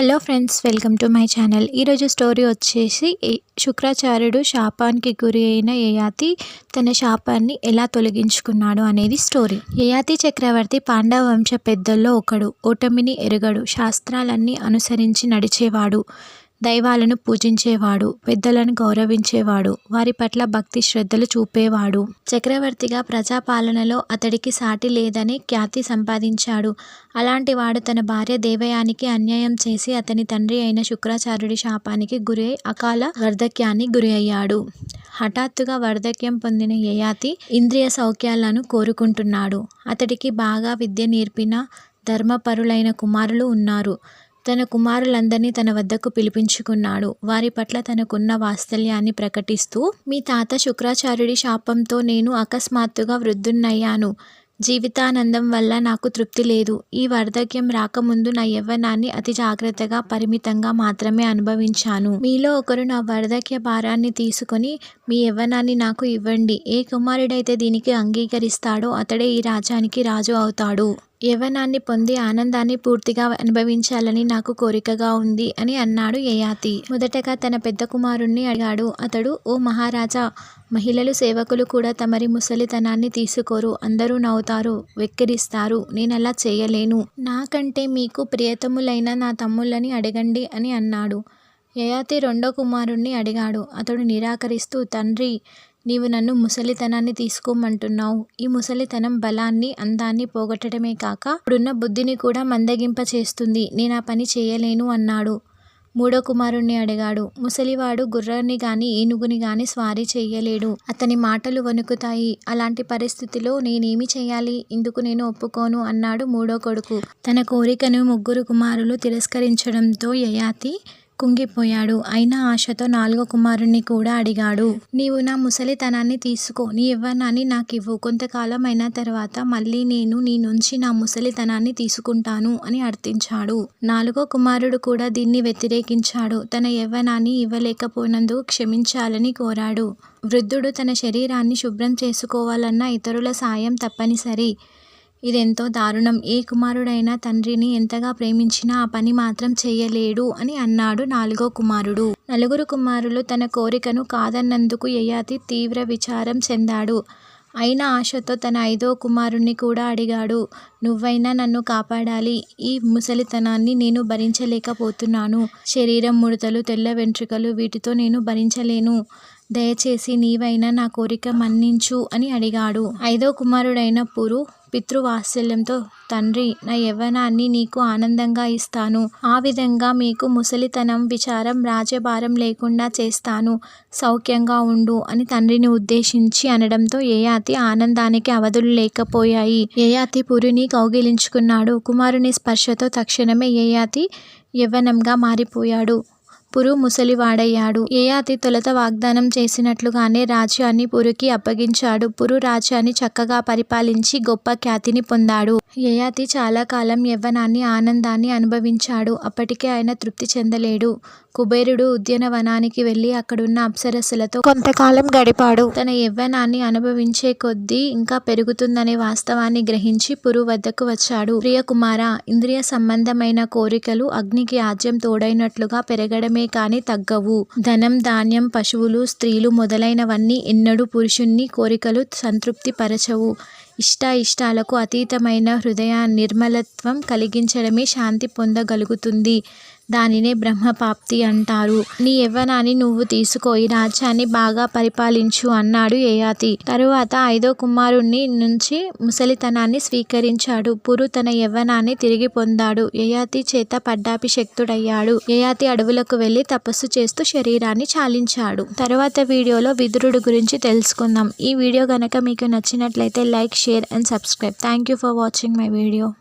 Hello friends, welcome to my channel. ఈరోజు story వచ్చేసి శుక్రాచార్యుడు శాపానికి గురి అయిన యయాతి తన శాపాన్ని ఎలా తొలగించుకున్నాడు అనేది స్టోరీ. యయాతి చక్రవర్తి పాండవ వంశ పెద్దల్లో ఒకడు. ఓటమిని ఎరుగడు, శాస్త్రాలన్నీ అనుసరించి నడిచేవాడు, దైవాలను పూజించేవాడు, పెద్దలను గౌరవించేవాడు, వారి పట్ల భక్తి శ్రద్ధలు చూపేవాడు. చక్రవర్తిగా ప్రజాపాలనలో అతడికి సాటి లేదని ఖ్యాతి సంపాదించాడు. అలాంటి వాడు తన భార్య దేవయానికి అన్యాయం చేసి అతని తండ్రి అయిన శుక్రాచార్యుడి శాపానికి గురై అకాల వార్ధక్యానికి గురి అయ్యాడు. హఠాత్తుగా వార్ధక్యం పొందిన యయాతి ఇంద్రియ సౌఖ్యాలను కోరుకుంటున్నాడు. అతడికి బాగా విద్య నేర్పిన ధర్మపరులైన కుమారులు ఉన్నారు. తన కుమారులందరినీ తన వద్దకు పిలిపించుకున్నాడు. వారి పట్ల తనకున్న వాత్సల్యాన్ని ప్రకటిస్తూ, మీ తాత శుక్రాచార్యుడి శాపంతో నేను అకస్మాత్తుగా వృద్ధున్నయ్యాను. జీవితానందం వల్ల నాకు తృప్తి లేదు. ఈ వార్ధక్యం రాకముందు నా యవ్వనాన్ని అతి జాగ్రత్తగా పరిమితంగా మాత్రమే అనుభవించాను. మీలో ఒకరు నా వార్ధక్య భారాన్ని తీసుకొని మీ యవ్వనాన్ని నాకు ఇవ్వండి. ఏ కుమారుడైతే దీనికి అంగీకరిస్తాడో అతడే ఈ రాజ్యానికి రాజు అవుతాడు. యవ్వనాన్ని పొంది ఆనందాన్ని పూర్తిగా అనుభవించాలని నాకు కోరికగా ఉంది అని అన్నాడు యయాతి. మొదటగా తన పెద్ద కుమారుణ్ణి అడిగాడు. అతడు, ఓ మహారాజా, మహిళలు సేవకులు కూడా తమరి ముసలితనాన్ని తీసుకోరు. అందరూ నవ్వుతారు, వెక్కిరిస్తారు. నేనలా చేయలేను. నాకంటే మీకు ప్రియతములైన నా తమ్ముళ్ళని అడగండి అని అన్నాడు. యయాతి రెండో కుమారుణ్ణి అడిగాడు. అతడు నిరాకరిస్తూ, తండ్రి, నీవు నన్ను ముసలితనాన్ని తీసుకోమంటున్నావు. ఈ ముసలితనం బలాన్ని, అందాన్ని పోగొట్టడమే కాక ఇప్పుడున్న బుద్ధిని కూడా మందగింప చేస్తుంది. నేను ఆ పని చేయలేను అన్నాడు. మూడో కుమారుణ్ణి అడిగాడు. ముసలివాడు గుర్రాన్ని గాని ఏనుగుని గాని స్వారీ చెయ్యలేడు. అతని మాటలు వణుకుతాయి. అలాంటి పరిస్థితిలో నేనేమి చేయాలి? ఇందుకు నేను ఒప్పుకోను అన్నాడు మూడో కొడుకు. తన కోరికను ముగ్గురు కుమారులు తిరస్కరించడంతో యయాతి కుంగిపోయాడు. అయినా ఆశతో నాలుగో కుమారుణ్ణి కూడా అడిగాడు. నీవు నా ముసలితనాన్ని తీసుకో, నీ యవ్వనాన్ని నాకివ్వు. కొంతకాలం అయిన తర్వాత మళ్ళీ నేను నీ నుంచి నా ముసలితనాన్ని తీసుకుంటాను అని అర్థించాడు. నాలుగో కుమారుడు కూడా దీన్ని వ్యతిరేకించాడు. తన యవ్వనాన్ని ఇవ్వలేకపోయినందుకు క్షమించాలని కోరాడు. వృద్ధుడు తన శరీరాన్ని శుభ్రం చేసుకోవాలన్నా ఇతరుల సాయం తప్పనిసరి. ఇదెంతో దారుణం. ఏ కుమారుడైనా తండ్రిని ఎంతగా ప్రేమించినా ఆ పని మాత్రం చేయలేడు అని అన్నాడు నాలుగో కుమారుడు. నలుగురు కుమారులు తన కోరికను కాదన్నందుకు యయాతి తీవ్ర విచారం చెందాడు. అయినా ఆశతో తన ఐదో కుమారుణ్ణి కూడా అడిగాడు. నువ్వైనా నన్ను కాపాడాలి. ఈ ముసలితనాన్ని నేను భరించలేకపోతున్నాను. శరీరం ముడతలు, తెల్ల వెంట్రుకలు, వీటితో నేను భరించలేను. దయచేసి నీవైనా నా కోరిక మన్నించు అని అడిగాడు. ఐదో కుమారుడైన పురు పితృవాత్సల్యంతో, తండ్రి, నా యవ్వనాన్ని నీకు ఆనందంగా ఇస్తాను. ఆ విధంగా మీకు ముసలితనం, విచారం, రాజ్యభారం లేకుండా చేస్తాను. సౌఖ్యంగా ఉండు అని తండ్రిని ఉద్దేశించి అనడంతో యయాతి ఆనందానికి అవధులు లేకపోయాయి. యయాతి పురిని కౌగిలించుకున్నాడు. కుమారుని స్పర్శతో తక్షణమే యయాతి యవ్వనంగా మారిపోయాడు. పురు ముసలివాడయ్యాడు. యయాతి తొలుత వాగ్దానం చేసినట్లుగానే రాజ్యాన్ని పురుకి అప్పగించాడు. పురు రాజ్యాన్ని చక్కగా పరిపాలించి గొప్ప ఖ్యాతిని పొందాడు. యయాతి చాలా కాలం యవ్వనాన్ని, ఆనందాన్ని అనుభవించాడు. అప్పటికే ఆయన తృప్తి చెందలేడు. కుబేరుడు ఉద్యానవనానికి వెళ్లి అక్కడున్న అప్సరస్సులతో కొంతకాలం గడిపాడు. తన యవ్వనాన్ని అనుభవించే కొద్దీ ఇంకా పెరుగుతుందనే వాస్తవాన్ని గ్రహించి పురు వద్దకు వచ్చాడు. ప్రియకుమారా, ఇంద్రియ సంబంధమైన కోరికలు అగ్నికి ఆజ్యం తోడైనట్లుగా పెరగడమే కాని తగ్గవు. ధనం, ధాన్యం, పశువులు, స్త్రీలు మొదలైనవన్నీ ఎన్నడూ పురుషుణ్ణి కోరికలు సంతృప్తి పరచవు. ఇష్టాలకు అతీతమైన హృదయ నిర్మలత్వం కలిగించడమే శాంతి పొందగలుగుతుంది. దానినే బ్రహ్మప్రాప్తి అంటారు. నీ యవ్వనాన్ని నువ్వు తీసుకో, ఈ రాజ్యాన్ని బాగా పరిపాలించు అన్నాడు యయాతి. తరువాత ఐదో కుమారుణ్ణి నుంచి ముసలితనాన్ని స్వీకరించాడు. పురు తన యవ్వనాన్ని తిరిగి పొందాడు. యయాతి చేత పట్టాభిషిక్తుడయ్యాడు. యయాతి అడవులకు వెళ్లి తపస్సు చేస్తూ శరీరాన్ని చాలించాడు. తరువాత వీడియోలో విదురుడు గురించి తెలుసుకుందాం. ఈ వీడియో గనక మీకు నచ్చినట్లయితే like, share and subscribe. Thank you for watching my video.